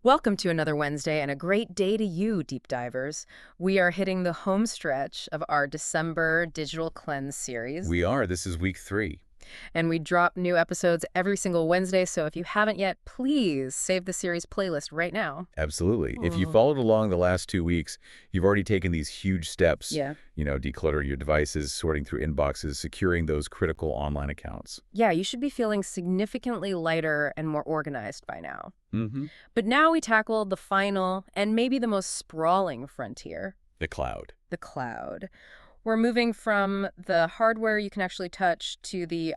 Welcome to another Wednesday and a great day to you, deep divers. We are hitting the home stretch of our December digital cleanse series, We are. This is week 3. and we drop new episodes every single Wednesday, so if you haven't yet, please save the series playlist right now. Absolutely. If you Oh. followed along the last 2 weeks, you've already taken these huge steps. Yeah. Decluttering your devices, sorting through inboxes, securing those critical online accounts. Yeah, you should be feeling significantly lighter and more organized by now. Mm-hmm. But now we tackle the final and maybe the most sprawling frontier, The cloud. the cloud. We're moving from the hardware you can actually touch to the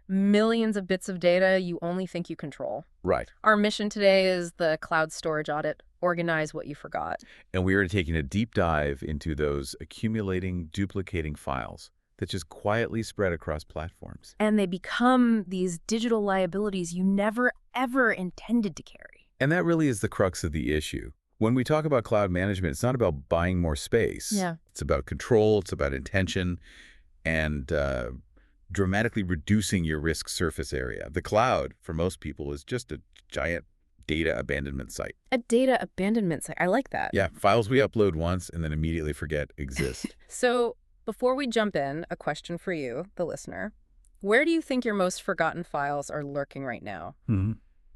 millions of bits of data you only think you control. Right. Our mission today is the cloud storage audit. Organize what you forgot. And we are taking a deep dive into those accumulating, duplicating files that just quietly spread across platforms. And they become these digital liabilities you never, ever intended to carry. And that really is the crux of the issue. When we talk about cloud management, it's not about buying more space. Yeah. It's about control, it's about intention, and dramatically reducing your risk surface area. The cloud, for most people, is just a giant data abandonment site. A data abandonment site. I like that. Yeah, files we upload once and then immediately forget exist. So before we jump in, a question for you, the listener. Where do you think your most forgotten files are lurking right now? Mm-hmm.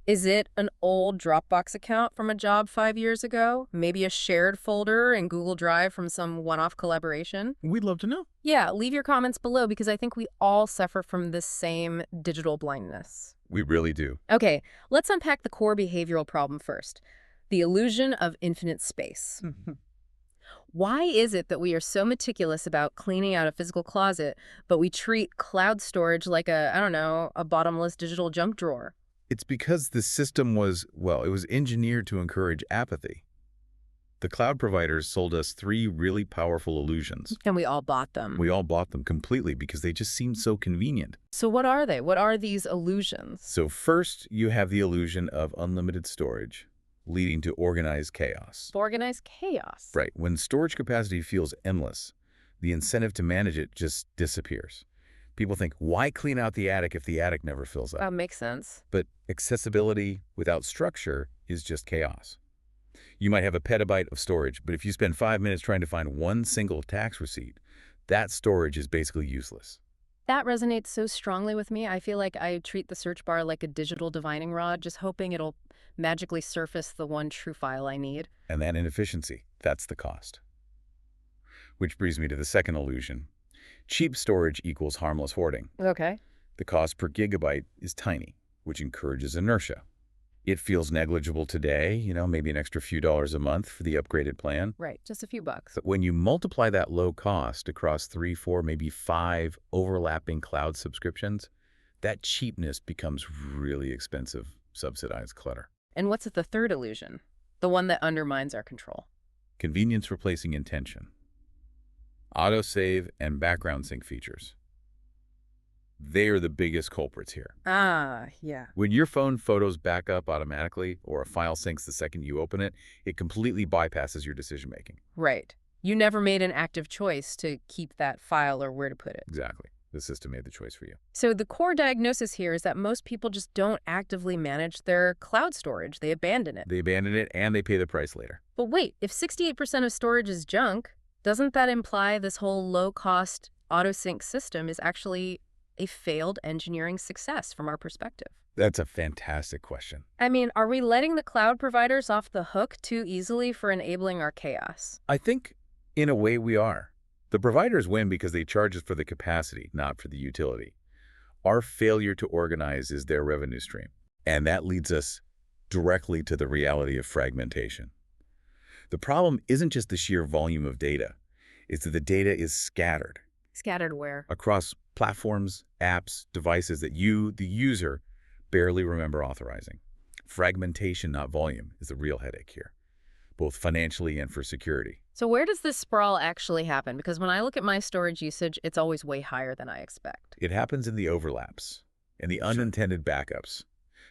Is it an old Dropbox account from a job 5 years ago? Maybe a shared folder in Google Drive from some one-off collaboration? We'd love to know. Yeah, leave your comments below because I think we all suffer from this same digital blindness. We really do. Okay, let's unpack the core behavioral problem first. The illusion of infinite space. Why is it that we are so meticulous about cleaning out a physical closet, but we treat cloud storage like a bottomless digital junk drawer? It's because the system was, it was engineered to encourage apathy. The cloud providers sold us 3 really powerful illusions. And we all bought them. We all bought them completely because they just seemed so convenient. So what are they? What are these illusions? So first, you have the illusion of unlimited storage, leading to organized chaos. Organized chaos. Right. When storage capacity feels endless, the incentive to manage it just disappears. People think, why clean out the attic if the attic never fills up? That makes sense. But accessibility without structure is just chaos. You might have a petabyte of storage, but if you spend 5 minutes trying to find one single tax receipt, that storage is basically useless. That resonates so strongly with me. I feel like I treat the search bar like a digital divining rod, just hoping it'll magically surface the one true file I need. And that inefficiency, that's the cost. Which brings me to the second illusion. Cheap storage equals harmless hoarding. Okay. The cost per gigabyte is tiny, which encourages inertia. It feels negligible today, maybe an extra few dollars a month for the upgraded plan. Right, just a few bucks. But when you multiply that low cost across 3, 4, maybe 5 overlapping cloud subscriptions, that cheapness becomes really expensive, subsidized clutter. And what's the third illusion? The one that undermines our control. Convenience replacing intention. Autosave and background sync features. They are the biggest culprits here. Ah, yeah. When your phone photos back up automatically or a file syncs the second you open it, it completely bypasses your decision-making. Right. You never made an active choice to keep that file or where to put it. Exactly. The system made the choice for you. So the core diagnosis here is that most people just don't actively manage their cloud storage. They abandon it. They abandon it and they pay the price later. But wait, if 68% of storage is junk, doesn't that imply this whole low-cost auto-sync system is actually a failed engineering success from our perspective? That's a fantastic question. I mean, are we letting the cloud providers off the hook too easily for enabling our chaos? I think, in a way, we are. The providers win because they charge us for the capacity, not for the utility. Our failure to organize is their revenue stream. And that leads us directly to the reality of fragmentation. The problem isn't just the sheer volume of data. It's that the data is scattered. Scattered where? Across platforms, apps, devices that you, the user, barely remember authorizing. Fragmentation, not volume, is the real headache here, both financially and for security. So where does this sprawl actually happen? Because when I look at my storage usage, it's always way higher than I expect. It happens in the overlaps and the unintended backups.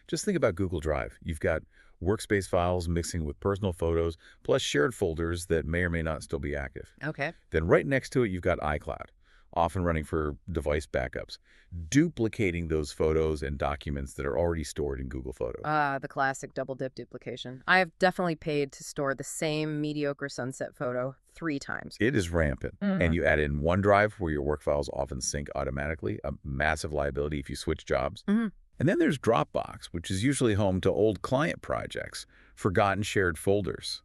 Just think about Google Drive. You've got workspace files mixing with personal photos, plus shared folders that may or may not still be active. Okay. Then right next to it, you've got iCloud, often running for device backups, duplicating those photos and documents that are already stored in Google Photos. The classic double dip duplication. I have definitely paid to store the same mediocre sunset photo 3 times. It is rampant. And you add in OneDrive, where your work files often sync automatically, a massive liability if you switch jobs. And then there's Dropbox, which is usually home to old client projects, forgotten shared folders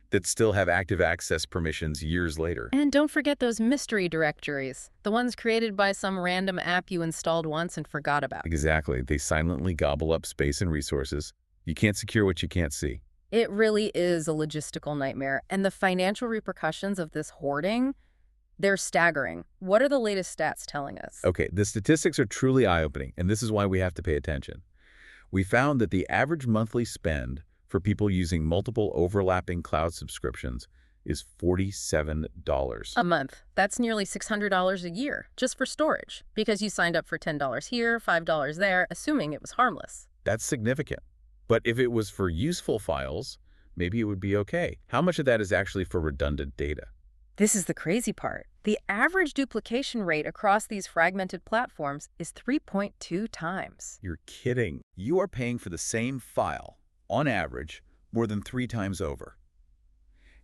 that still have active access permissions years later. And don't forget those mystery directories, the ones created by some random app you installed once and forgot about. Exactly. They silently gobble up space and resources. You can't secure what you can't see. It really is a logistical nightmare, and the financial repercussions of this hoarding, they're staggering. What are the latest stats telling us? Okay, the statistics are truly eye-opening, and this is why we have to pay attention. We found that the average monthly spend for people using multiple overlapping cloud subscriptions is $47. A month. That's nearly $600 a year, just for storage, because you signed up for $10 here, $5 there, assuming it was harmless. That's significant. But if it was for useful files, maybe it would be okay. How much of that is actually for redundant data? This is the crazy part. The average duplication rate across these fragmented platforms is 3.2 times. You're kidding. You are paying for the same file, on average, more than 3 times over.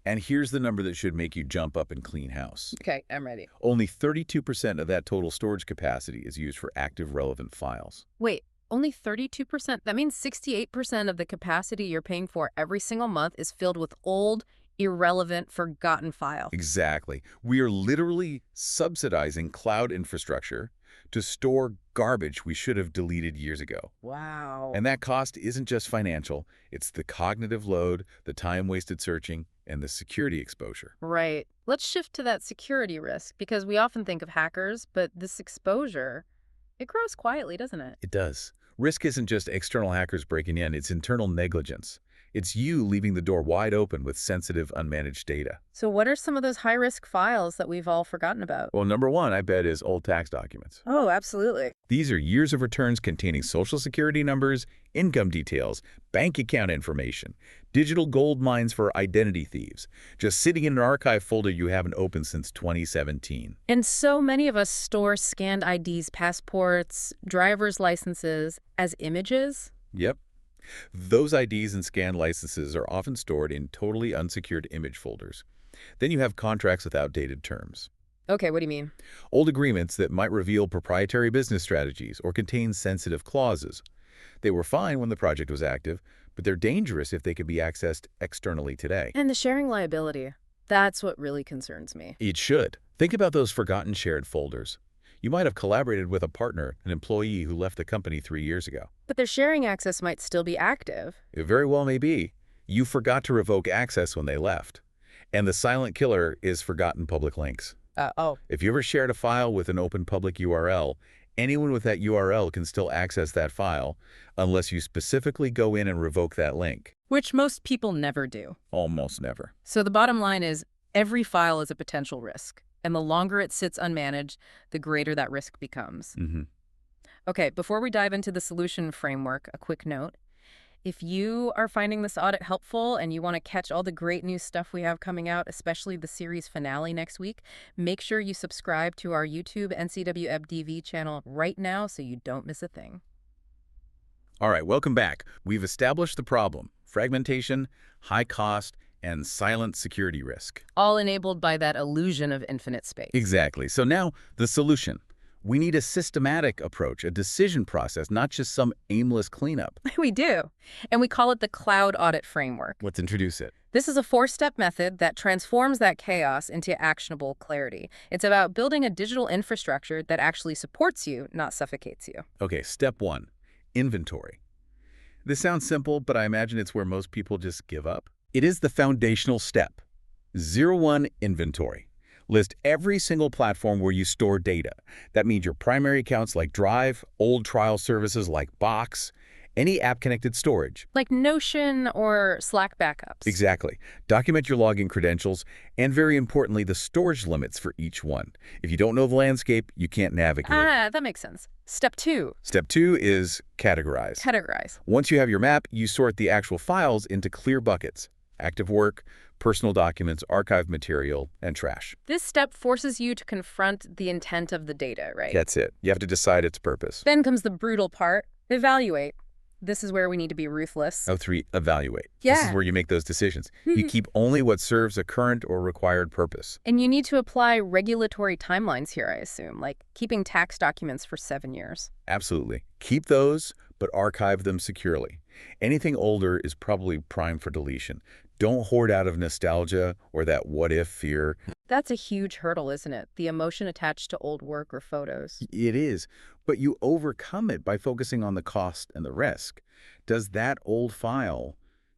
And here's the number that should make you jump up and clean house. Okay, I'm ready. Only 32% of that total storage capacity is used for active relevant files. Wait, only 32%? That means 68% of the capacity you're paying for every single month is filled with old, irrelevant, forgotten files. Exactly. We are literally subsidizing cloud infrastructure to store garbage we should have deleted years ago. Wow. And that cost isn't just financial. It's the cognitive load, the time wasted searching, and the security exposure. Right. Let's shift to that security risk, because we often think of hackers, but this exposure, it grows quietly, doesn't it? It does. Risk isn't just external hackers breaking in, it's internal negligence. It's you leaving the door wide open with sensitive, unmanaged data. So what are some of those high-risk files that we've all forgotten about? Well, number one, I bet, is old tax documents. Oh, absolutely. These are years of returns containing social security numbers, income details, bank account information, digital gold mines for identity thieves, just sitting in an archive folder you haven't opened since 2017. And so many of us store scanned IDs, passports, driver's licenses as images. Yep. Those IDs and scanned licenses are often stored in totally unsecured image folders. Then you have contracts with outdated terms. Okay, what do you mean? Old agreements that might reveal proprietary business strategies or contain sensitive clauses. They were fine when the project was active, but they're dangerous if they can be accessed externally today. And the sharing liability. That's what really concerns me. It should. Think about those forgotten shared folders. You might have collaborated with a partner, an employee who left the company 3 years ago. But their sharing access might still be active. It very well may be. You forgot to revoke access when they left. And the silent killer is forgotten public links. If you ever shared a file with an open public URL, anyone with that URL can still access that file unless you specifically go in and revoke that link. Which most people never do. Almost never. So the bottom line is, every file is a potential risk. And the longer it sits unmanaged, the greater that risk becomes. Okay, before we dive into the solution framework, a quick note. If you are finding this audit helpful and you want to catch all the great new stuff we have coming out, especially the series finale next week, make sure you subscribe to our YouTube NCWEBDEV channel right now so you don't miss a thing. All right, welcome back. We've established the problem: fragmentation, high cost, and silent security risk. All enabled by that illusion of infinite space. Exactly. So now, the solution. We need a systematic approach, a decision process, not just some aimless cleanup. We do. And we call it the Cloud Audit Framework. Let's introduce it. This is a 4-step method that transforms that chaos into actionable clarity. It's about building a digital infrastructure that actually supports you, not suffocates you. Okay, step 1, inventory. This sounds simple, but I imagine it's where most people just give up. It is the foundational step. 01 inventory. List every single platform where you store data. That means your primary accounts like Drive, old trial services like Box, any app-connected storage. Like Notion or Slack backups. Exactly. Document your login credentials, and very importantly, the storage limits for each one. If you don't know the landscape, you can't navigate. That makes sense. Step 2. Step 2 is categorize. Categorize. Once you have your map, you sort the actual files into clear buckets: active work, personal documents, archived material, and trash. This step forces you to confront the intent of the data, right? That's it. You have to decide its purpose. Then comes the brutal part, evaluate. This is where we need to be ruthless. Oh, 3, evaluate. Yeah. This is where you make those decisions. You keep only what serves a current or required purpose. And you need to apply regulatory timelines here, I assume, like keeping tax documents for 7 years. Absolutely. Keep those, but archive them securely. Anything older is probably primed for deletion. Don't hoard out of nostalgia or that what-if fear. That's a huge hurdle, isn't it? The emotion attached to old work or photos. It is, but you overcome it by focusing on the cost and the risk. Does that old file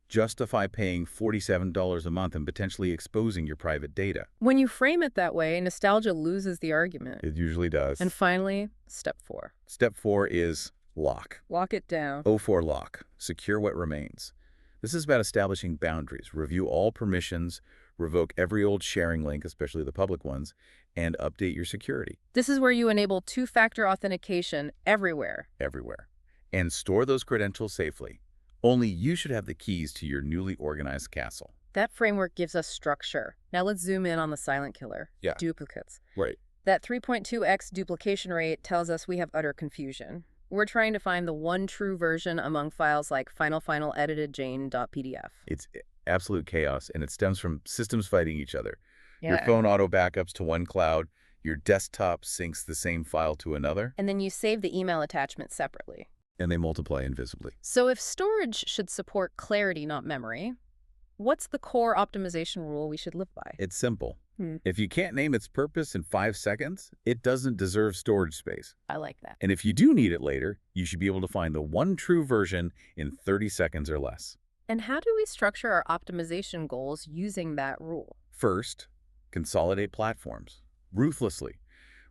justify paying $47 a month and potentially exposing your private data? When you frame it that way, nostalgia loses the argument. It usually does. And finally, step 4. Step 4 is lock. Lock it down. O4 lock. Secure what remains. This is about establishing boundaries, review all permissions, revoke every old sharing link, especially the public ones, and update your security. This is where you enable two-factor authentication everywhere. Everywhere. And store those credentials safely. Only you should have the keys to your newly organized castle. That framework gives us structure. Now let's zoom in on the silent killer. Yeah. Duplicates. Right. That 3.2x duplication rate tells us we have utter confusion. We're trying to find the one true version among files like final edited jane.pdf. It's absolute chaos, and it stems from systems fighting each other. Yeah. Your phone auto backups to one cloud, your desktop syncs the same file to another, And then you save the email attachment separately. and they multiply invisibly. So if storage should support clarity, not memory, what's the core optimization rule we should live by? It's simple. If you can't name its purpose in 5 seconds, it doesn't deserve storage space. I like that. And if you do need it later, you should be able to find the one true version in 30 seconds or less. And how do we structure our optimization goals using that rule? First, consolidate platforms ruthlessly.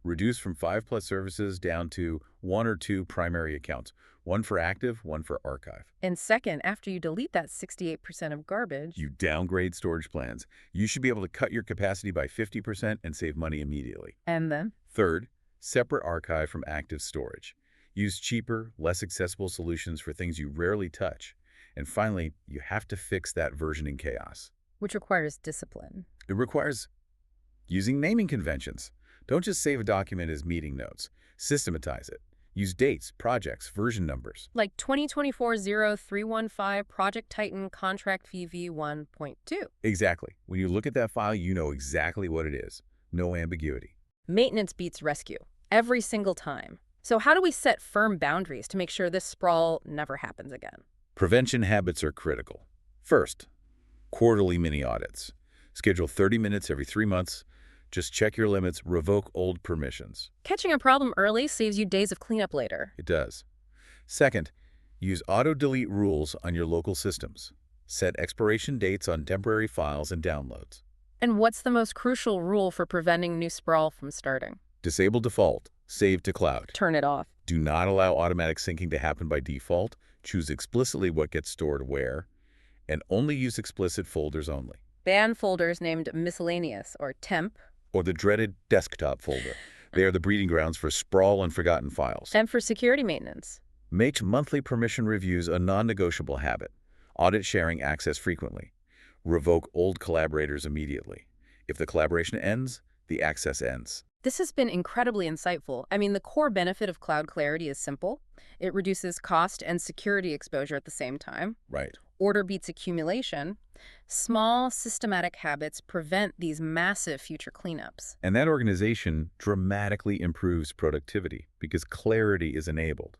Reduce from 5+ services down to 1 or 2 primary accounts, one for active, one for archive. And second, after you delete that 68% of garbage, You downgrade storage plans. You should be able to cut your capacity by 50% and save money immediately. and then Third, separate archive from active storage. Use cheaper, less accessible solutions for things you rarely touch. And finally, you have to fix that versioning chaos. which requires discipline. It requires using naming conventions. Don't just save a document as meeting notes. Systematize it. Use dates, projects, version numbers. Like 2024-0315 Project Titan Contract VV 1.2. Exactly. When you look at that file, you know exactly what it is. No ambiguity. Maintenance beats rescue every single time. So how do we set firm boundaries to make sure this sprawl never happens again? Prevention habits are critical. First, quarterly mini audits. Schedule 30 minutes every 3 months. Just check your limits, revoke old permissions. Catching a problem early saves you days of cleanup later. It does. Second, use auto-delete rules on your local systems. Set expiration dates on temporary files and downloads. And what's the most crucial rule for preventing new sprawl from starting? Disable default. Save to cloud. Turn it off. Do not allow automatic syncing to happen by default. Choose explicitly what gets stored where, and only use explicit folders only. Ban folders named miscellaneous or temp. Or the dreaded desktop folder. They are the breeding grounds for sprawl and forgotten files. And for security maintenance. Make monthly permission reviews a non-negotiable habit. Audit sharing access frequently. Revoke old collaborators immediately. If the collaboration ends, the access ends. This has been incredibly insightful. I mean, the core benefit of cloud clarity is simple. It reduces cost and security exposure at the same time. Right. Order beats accumulation. Small, systematic habits prevent these massive future cleanups. And that organization dramatically improves productivity because clarity is enabled.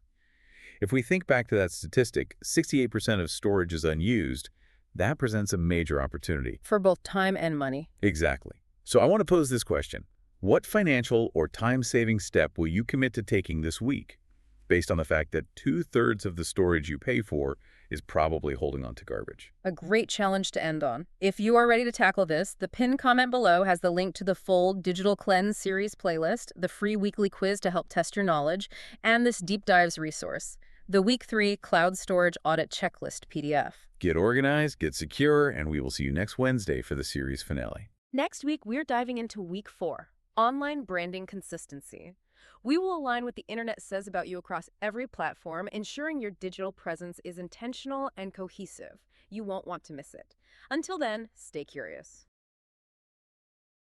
If we think back to that statistic, 68% of storage is unused. That presents a major opportunity. For both time and money. Exactly. So I want to pose this question. What financial or time-saving step will you commit to taking this week, based on the fact that 2/3 of the storage you pay for is probably holding on to garbage? A great challenge to end on. If you are ready to tackle this, the pinned comment below has the link to the full Digital Cleanse series playlist, the free weekly quiz to help test your knowledge, and this deep dives resource, the Week 3 Cloud Storage Audit Checklist PDF. Get organized, get secure, and we will see you next Wednesday for the series finale. Next week, we're diving into Week 4, Online Branding Consistency. We will align what the internet says about you across every platform, ensuring your digital presence is intentional and cohesive. You won't want to miss it. Until then, stay curious.